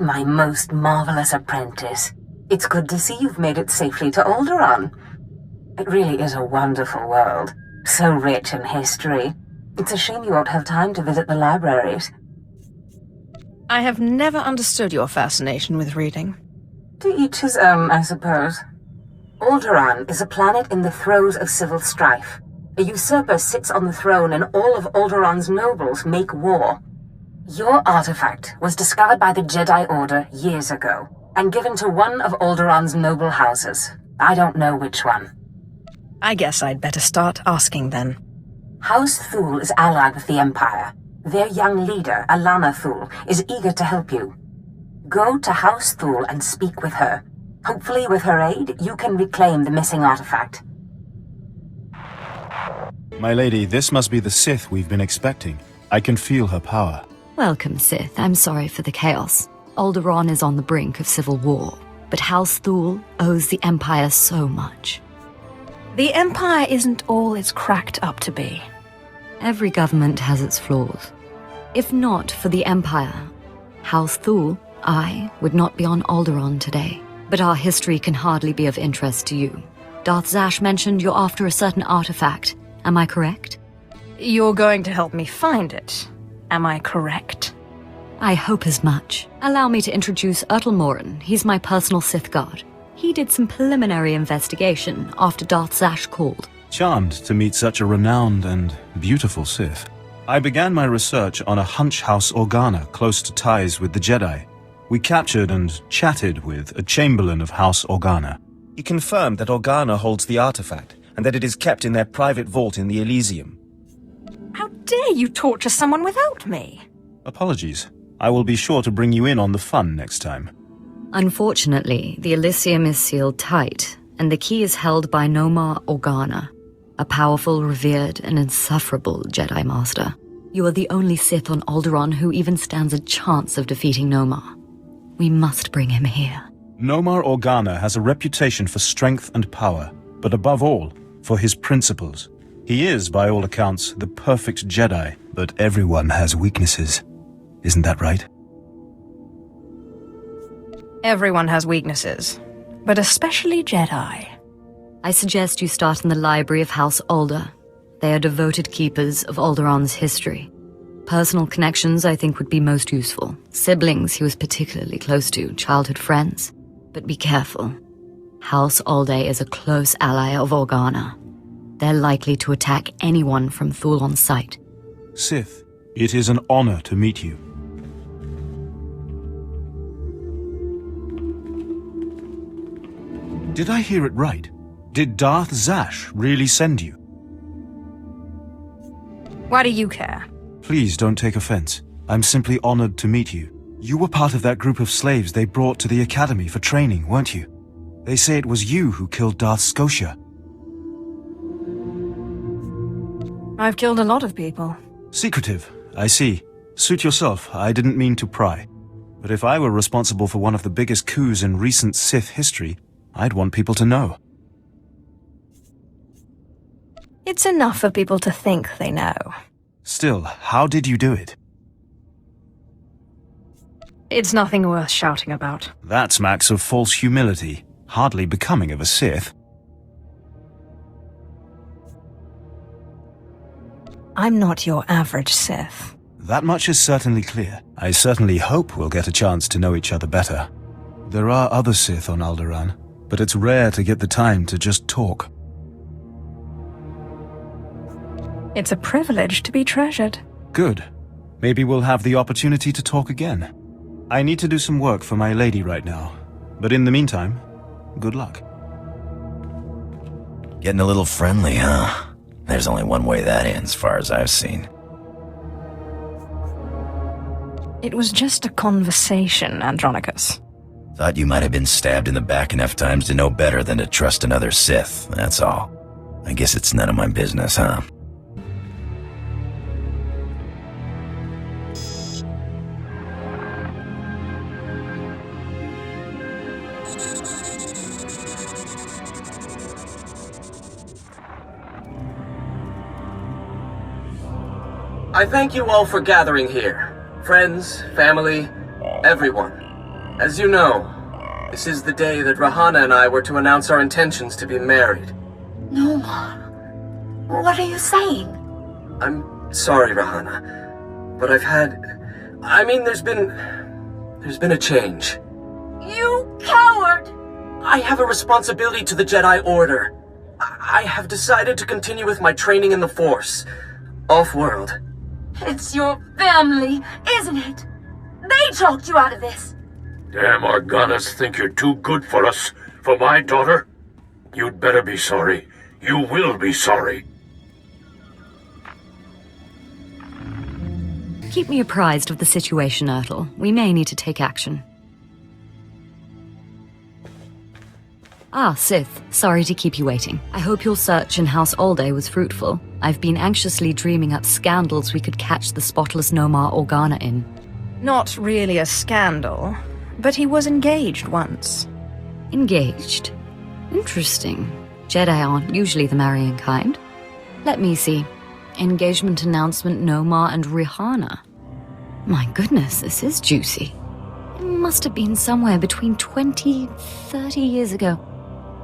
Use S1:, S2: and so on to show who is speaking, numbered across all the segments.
S1: my most marvelous apprentice. It's good to see you've made it safely to Alderaan. It really is a wonderful world, so rich in history. It's a shame you won't have time to visit the libraries.
S2: I have never understood your fascination with reading.
S1: To each his own, I suppose. Alderaan is a planet in the throes of civil strife. A usurper sits on the throne and all of Alderaan's nobles make war. Your artifact was discovered by the Jedi Order years ago, and given to one of Alderaan's noble houses. I don't know which one.
S2: I guess I'd better start asking then.
S1: House Thule is allied with the Empire. Their young leader, Alana Thule, is eager to help you. Go to House Thule and speak with her. Hopefully, with her aid, you can reclaim the missing artifact.
S3: My lady, this must be the Sith we've been expecting. I can feel her power.
S4: Welcome, Sith. I'm sorry for the chaos. Alderaan is on the brink of civil war, but House Thule owes the Empire so much.
S2: The Empire isn't all it's cracked up to be.
S4: Every government has its flaws. If not for the Empire, House Thule, I would not be on Alderaan today. But our history can hardly be of interest to you. Darth Zash mentioned you're after a certain artifact. Am I correct?
S2: You're going to help me find it. Am I correct?
S4: I hope as much. Allow me to introduce Morin. He's my personal Sith guard. He did some preliminary investigation after Darth Zash called.
S3: Charmed to meet such a renowned and beautiful Sith. I began my research on a hunch house Organa close to ties with the Jedi. We captured and chatted with a Chamberlain of House Organa.
S5: He confirmed that Organa holds the artifact, and that it is kept in their private vault in the Elysium.
S2: How dare you torture someone without me?
S3: Apologies. I will be sure to bring you in on the fun next time.
S4: Unfortunately, the Elysium is sealed tight, and the key is held by Nomar Organa, a powerful, revered, and insufferable Jedi Master. You are the only Sith on Alderaan who even stands a chance of defeating Nomar. We must bring him here.
S3: Nomar Organa has a reputation for strength and power, but above all, for his principles. He is, by all accounts, the perfect Jedi, but everyone has weaknesses. Isn't that right?
S2: Everyone has weaknesses, but especially Jedi.
S4: I suggest you start in the library of House Alder. They are devoted keepers of Alderaan's history. Personal connections, I think, would be most useful. Siblings he was particularly close to, childhood friends. But be careful. House Alde is a close ally of Organa. They're likely to attack anyone from Thule on sight.
S3: Sith, it is an honor to meet you. Did I hear it right? Did Darth Zash really send you?
S2: Why do you care?
S3: Please don't take offense. I'm simply honored to meet you. You were part of that group of slaves they brought to the academy for training, weren't you? They say it was you who killed Darth Scotia.
S2: I've killed a lot of people.
S3: Secretive, I see. Suit yourself, I didn't mean to pry. But if I were responsible for one of the biggest coups in recent Sith history, I'd want people to know.
S2: It's enough for people to think they know.
S3: Still, how did you do it?
S2: It's nothing worth shouting about.
S3: That smacks of false humility, hardly becoming of a Sith.
S2: I'm not your average Sith.
S3: That much is certainly clear. I certainly hope we'll get a chance to know each other better. There are other Sith on Alderaan, but it's rare to get the time to just talk.
S2: It's a privilege to be treasured.
S3: Good. Maybe we'll have the opportunity to talk again. I need to do some work for my lady right now, but in the meantime, good luck.
S6: Getting a little friendly, huh? There's only one way that ends, far as I've seen.
S2: It was just a conversation, Andronicus.
S6: Thought you might have been stabbed in the back enough times to know better than to trust another Sith, that's all. I guess it's none of my business, huh?
S7: I thank you all for gathering here. Friends, family, everyone. As you know, this is the day that Rahana and I were to announce our intentions to be married.
S8: Nomar, what are you saying?
S7: I'm sorry, Rahana, but there's been a change.
S8: You coward!
S7: I have a responsibility to the Jedi Order. I have decided to continue with my training in the Force, off-world.
S8: It's your family, isn't it? They talked you out of this.
S9: Damn Organas think you're too good for us, for my daughter. You'd better be sorry. You will be sorry.
S4: Keep me apprised of the situation, Ertl. We may need to take action. Ah, Sith. Sorry to keep you waiting. I hope your search in House Alde was fruitful. I've been anxiously dreaming up scandals we could catch the spotless Nomar Organa in.
S2: Not really a scandal, but he was engaged once.
S4: Engaged? Interesting. Jedi aren't usually the marrying kind. Let me see. Engagement announcement, Nomar and Rihanna. My goodness, this is juicy. It must have been somewhere between 20, 30 years ago.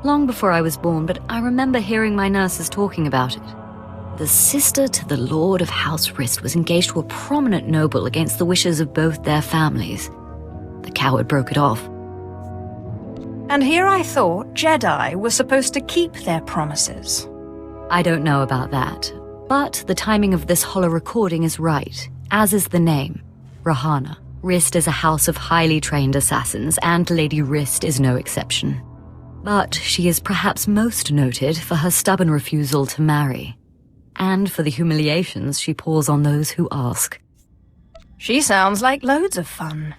S4: Long before I was born, but I remember hearing my nurses talking about it. The sister to the Lord of House Rist was engaged to a prominent noble against the wishes of both their families. The coward broke it off.
S2: And here I thought Jedi were supposed to keep their promises.
S4: I don't know about that, but the timing of this holo recording is right, as is the name, Rahana. Rist is a house of highly trained assassins, and Lady Rist is no exception. But she is perhaps most noted for her stubborn refusal to marry, and for the humiliations she pours on those who ask.
S2: She sounds like loads of fun.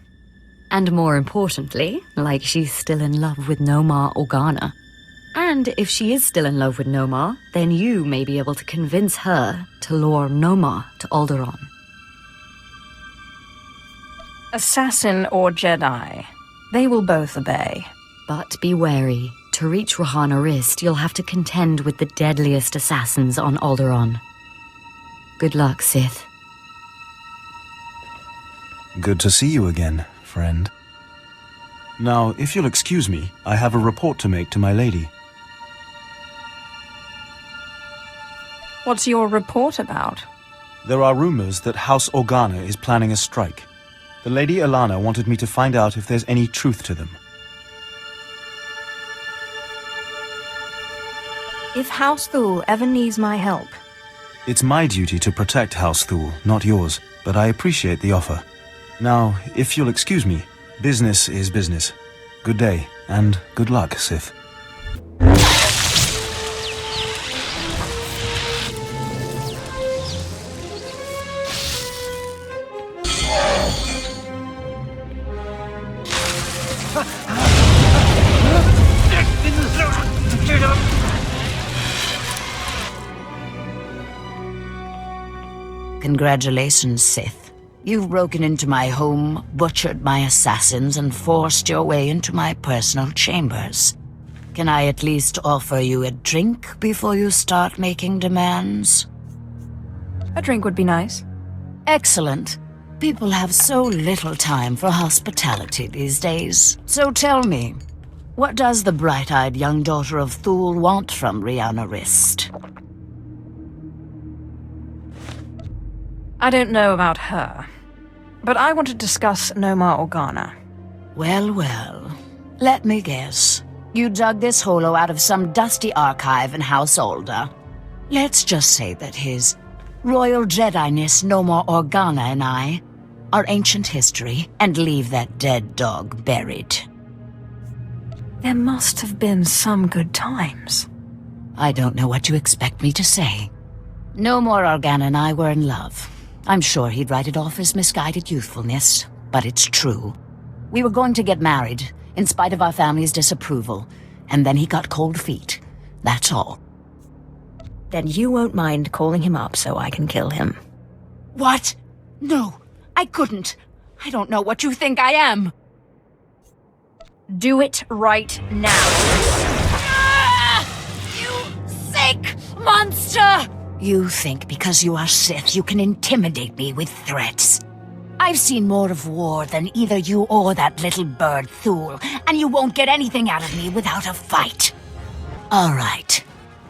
S4: And more importantly, like she's still in love with Nomar Organa. And if she is still in love with Nomar, then you may be able to convince her to lure Nomar to Alderaan.
S2: Assassin or Jedi, they will both obey.
S4: But be wary. To reach Rahana Rist, you'll have to contend with the deadliest assassins on Alderaan. Good luck, Sith.
S3: Good to see you again, friend. Now, if you'll excuse me, I have a report to make to my lady.
S2: What's your report about?
S3: There are rumors that House Organa is planning a strike. The Lady Alana wanted me to find out if there's any truth to them.
S2: If House Thule ever needs my help...
S3: It's my duty to protect House Thule, not yours, but I appreciate the offer. Now, if you'll excuse me, business is business. Good day, and good luck, Sith.
S10: Congratulations, Sith. You've broken into my home, butchered my assassins, and forced your way into my personal chambers. Can I at least offer you a drink before you start making demands?
S2: A drink would be nice.
S10: Excellent. People have so little time for hospitality these days. So tell me, what does the bright-eyed young daughter of Thule want from Rihanna Rist?
S2: I don't know about her, but I want to discuss Nomar Organa.
S10: Well, well. Let me guess. You dug this holo out of some dusty archive in House Alda. Let's just say that his Royal Jedi-ness Nomar Organa and I are ancient history, and leave that dead dog buried.
S2: There must have been some good times.
S10: I don't know what you expect me to say. Nomar Organa and I were in love. I'm sure he'd write it off as misguided youthfulness, but it's true. We were going to get married, in spite of our family's disapproval, and then he got cold feet. That's all.
S2: Then you won't mind calling him up so I can kill him.
S10: What? No, I couldn't. I don't know what you think I am.
S2: Do it right now.
S10: Ah! You sick monster! You think because you are Sith you can intimidate me with threats. I've seen more of war than either you or that little bird Thule, and you won't get anything out of me without a fight. All right.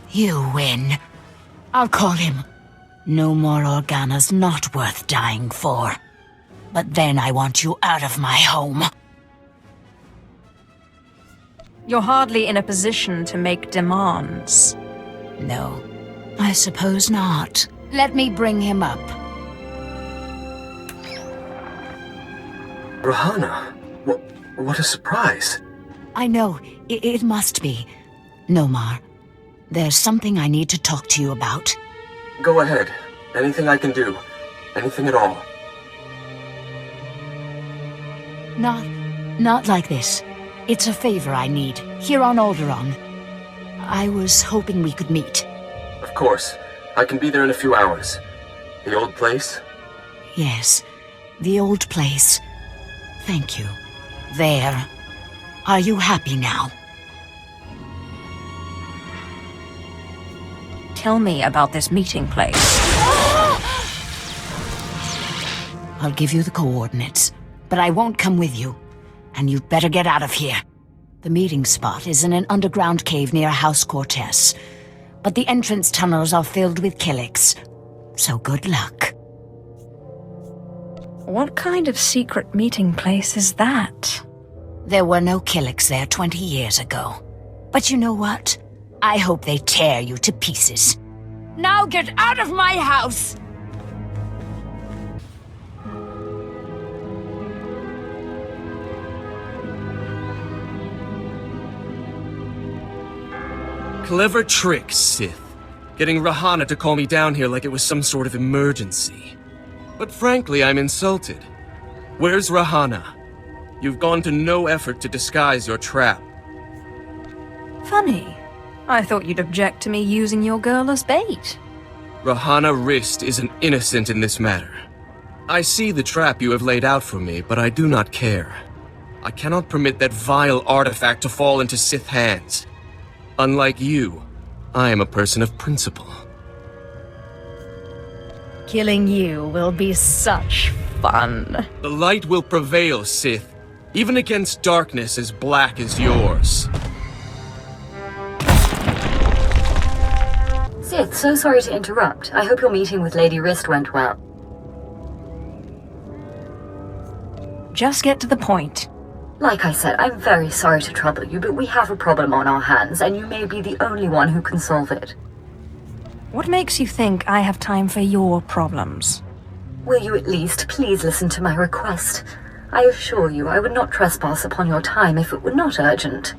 S10: You win. I'll call him. No more Organa's not worth dying for. But then I want you out of my home.
S2: You're hardly in a position to make demands.
S10: No, I suppose not. Let me bring him up.
S7: Rahana, what a surprise.
S10: I know, it must be. Nomar, there's something I need to talk to you about.
S7: Go ahead. Anything I can do. Anything at all.
S10: Not like this. It's a favor I need, here on Alderaan. I was hoping we could meet.
S7: Of course. I can be there in a few hours. The old place?
S10: Yes, the old place. Thank you. There. Are you happy now?
S2: Tell me about this meeting place.
S10: I'll give you the coordinates, but I won't come with you. And you'd better get out of here. The meeting spot is in an underground cave near House Cortez, but the entrance tunnels are filled with Killiks. So good luck.
S2: What kind of secret meeting place is that?
S10: There were no Killiks there 20 years ago. But you know what? I hope they tear you to pieces. Now get out of my house!
S7: Clever trick, Sith. Getting Rahana to call me down here like it was some sort of emergency. But frankly, I'm insulted. Where's Rahana? You've gone to no effort to disguise your trap.
S2: Funny. I thought you'd object to me using your girl as bait.
S7: Rahana Rist is an innocent in this matter. I see the trap you have laid out for me, but I do not care. I cannot permit that vile artifact to fall into Sith hands. Unlike you, I am a person of principle.
S2: Killing you will be such fun.
S7: The light will prevail, Sith, even against darkness as black as yours.
S1: Sith, so sorry to interrupt. I hope your meeting with Lady Rist went well.
S2: Just get to the point.
S1: Like I said, I'm very sorry to trouble you, but we have a problem on our hands, and you may be the only one who can solve it.
S2: What makes you think I have time for your problems?
S1: Will you at least please listen to my request? I assure you I would not trespass upon your time if it were not urgent.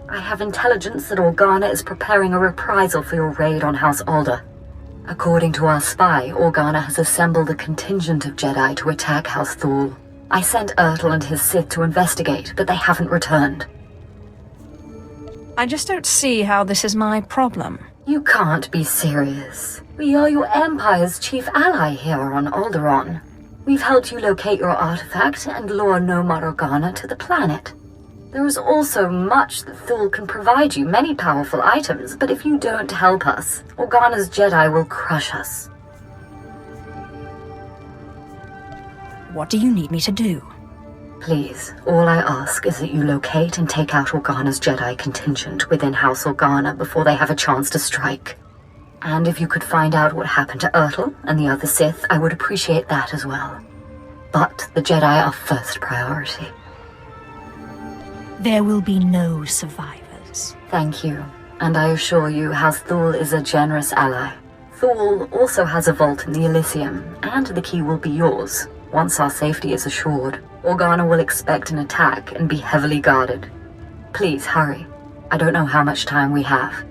S1: I have intelligence that Organa is preparing a reprisal for your raid on House Alder. According to our spy, Organa has assembled a contingent of Jedi to attack House Thule. I sent Ertl and his Sith to investigate, but they haven't returned.
S2: I just don't see how this is my problem.
S1: You can't be serious. We are your Empire's chief ally here on Alderaan. We've helped you locate your artifact and lure Nomad Organa to the planet. There is also much that Thule can provide you, many powerful items, but if you don't help us, Organa's Jedi will crush us.
S2: What do you need me to do?
S1: Please, all I ask is that you locate and take out Organa's Jedi contingent within House Organa before they have a chance to strike. And if you could find out what happened to Ertl and the other Sith, I would appreciate that as well. But the Jedi are first priority.
S2: There will be no survivors.
S1: Thank you, and I assure you House Thule is a generous ally. Thule also has a vault in the Elysium, and the key will be yours. Once our safety is assured, Organa will expect an attack and be heavily guarded. Please hurry. I don't know how much time we have.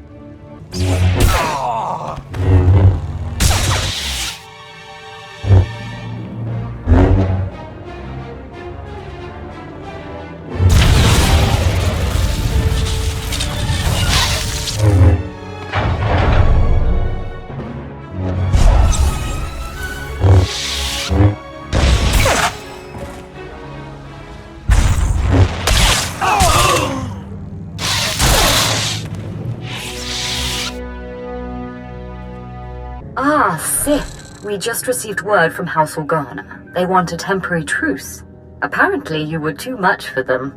S4: We just received word from House Organa. They want a temporary truce. Apparently you were too much for them.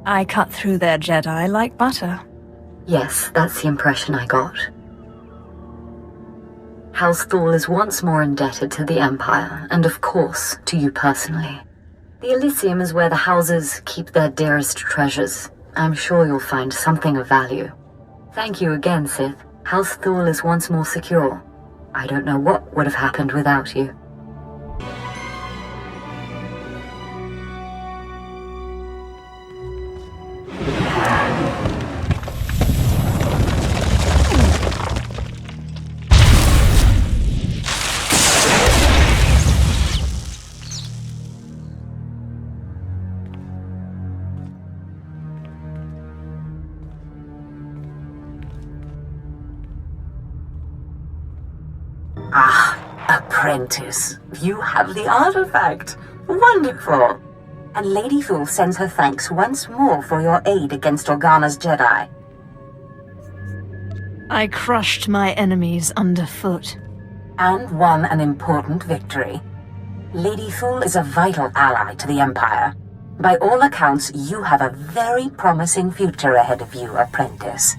S2: I cut through their Jedi like butter.
S4: Yes, that's the impression I got. House Thal is once more indebted to the Empire, and of course, to you personally. The Elysium is where the houses keep their dearest treasures. I'm sure you'll find something of value. Thank you again, Sith. House Thal is once more secure. I don't know what would have happened without you.
S1: Apprentice, you have the artifact. Wonderful. And Lady Thal sends her thanks once more for your aid against Organa's Jedi.
S2: I crushed my enemies underfoot.
S1: And won an important victory. Lady Thal is a vital ally to the Empire. By all accounts, you have a very promising future ahead of you, Apprentice.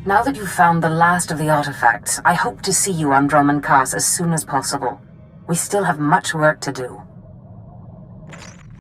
S1: Now that you've found the last of the artifacts, I hope to see you on Dromund Kaas as soon as possible. We still have much work to do.